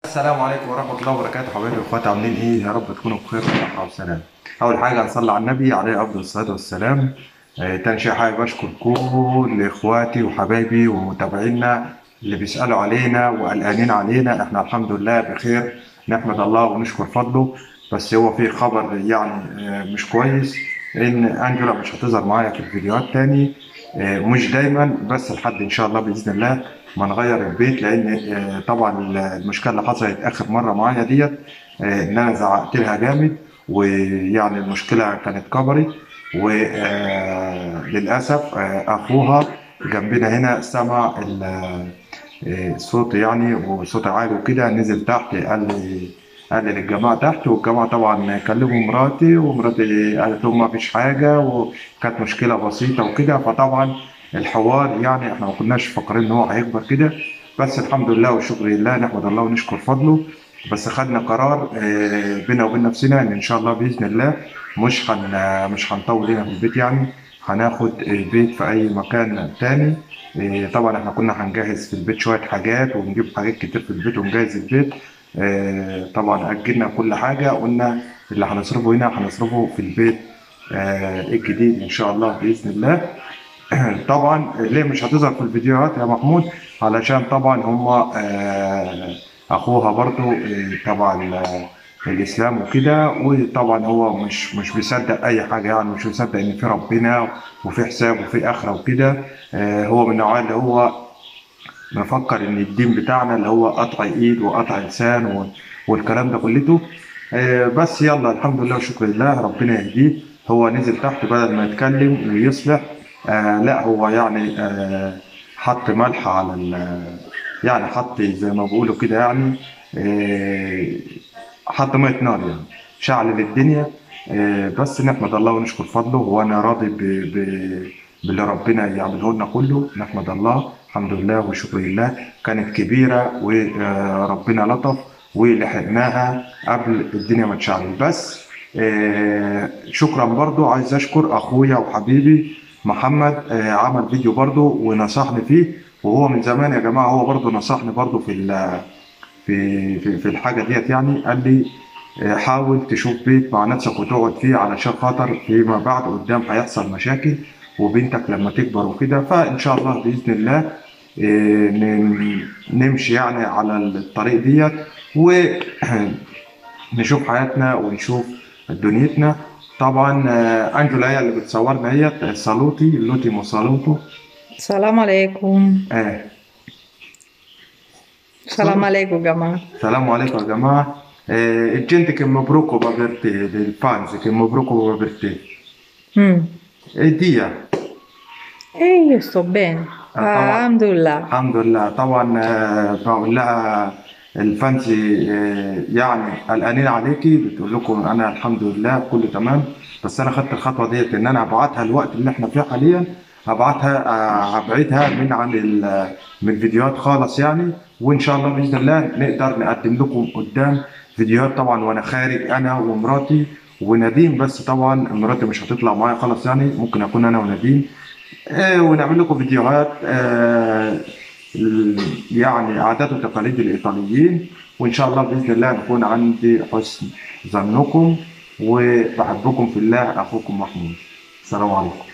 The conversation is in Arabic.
السلام عليكم ورحمة الله وبركاته. حبايبي واخواتي عاملين ايه؟ يا رب تكونوا بخير وصحة وسلام. أول حاجة هنصلي على النبي عليه أفضل الصلاة والسلام. تاني شيء حابب أشكر كل إخواتي وحبايبي ومتابعينا اللي بيسألوا علينا وقلقانين علينا. احنا الحمد لله بخير، نحمد الله ونشكر فضله. بس هو في خبر يعني مش كويس، إن أنجلا مش هتظهر معايا في الفيديوهات تاني. مش دايما، بس لحد إن شاء الله بإذن الله ما نغير البيت. لان طبعا المشكله اللي حصلت اخر مره معايا ديت، ان انا زعقت لها جامد، ويعني المشكله كانت كبرت. وللاسف اخوها جنبنا هنا سمع الصوت يعني، وصوت عالي وكده، نزل تحت قال لي للجماعه تحت. والجماعه طبعا كلموا مراتي، ومراتي قالت لهم ما فيش حاجه، وكانت مشكله بسيطه وكده. فطبعا الحوار يعني احنا ما كناش فاكرين ان هو هيكبر كده. بس الحمد لله والشكر لله، نحمد الله ونشكر فضله. بس خدنا قرار بينا وبين نفسنا ان شاء الله باذن الله مش هنطول هنا في البيت يعني. هناخد البيت في اي مكان تاني. طبعا احنا كنا هنجهز في البيت شويه حاجات، ونجيب حاجات كتير في البيت ونجهز البيت. طبعا اجلنا كل حاجه، قلنا اللي هنصرفه هنا هنصرفه في البيت الجديد ان شاء الله باذن الله. طبعا ليه مش هتظهر في الفيديوهات يا محمود؟ علشان طبعا هما اخوها برضو تبع الاسلام وكده. وطبعا هو مش بيصدق اي حاجه يعني، مش بيصدق ان في ربنا وفي حساب وفي اخره وكده. هو من النوع اللي هو مفكر ان الدين بتاعنا اللي هو قطع ايد وقطع لسان والكلام ده كلته. بس يلا الحمد لله وشكر لله، ربنا يهديه. هو نزل تحت بدل ما يتكلم ويصلح، لا هو يعني حط ملح على يعني حط زي ما بيقولوا كده يعني، آه حط ميه نار يعني، شعل الدنيا. بس نحمد الله ونشكر فضله، وانا راضي باللي ربنا يعمله لنا كله. نحمد الله الحمد لله والشكر لله. كانت كبيره وربنا لطف ولحقناها قبل الدنيا ما تشعل. بس شكرا. برضو عايز اشكر اخويا وحبيبي محمد، عمل فيديو برضو ونصحني فيه. وهو من زمان يا جماعه، هو برضو نصحني برضو في الحاجه ديت يعني. قال لي حاول تشوف بيت مع نفسك وتقعد فيه، علشان خاطر فيما بعد قدام هيحصل مشاكل، وبنتك لما تكبر وكده. فان شاء الله باذن الله نمشي يعني على الطريق ديت، ونشوف حياتنا ونشوف دنيتنا. طبعا انجولا هي اللي بتصورنا، هي صالوتي لوتي مصالوتو. السلام عليكم. اه السلام عليكم جماعة. السلام عليكم يا جماعة. gente che mi preoccupa per te, del fans che mi preoccupa per te. Mm. E dia. E io sto bene. طبعا Alhamdulillah. الحمد لله. طبعا بقول لها الفانز يعني قلقانين عليكي، بتقول لكم انا الحمد لله كله تمام. بس انا خدت الخطوه ديت ان انا هبعتها الوقت اللي احنا فيه حاليا. هبعتها هبعدها من الفيديوهات خالص يعني. وان شاء الله باذن الله نقدر نقدم لكم قدام فيديوهات، طبعا وانا خارج انا ومراتي ونديم. بس طبعا مراتي مش هتطلع معايا خالص يعني، ممكن اكون انا ونديم. ونعمل لكم فيديوهات يعني عادات وتقاليد الإيطاليين. وإن شاء الله بإذن الله نكون عندي حسن ظنكم، وبحبكم في الله. أخوكم محمود. السلام عليكم.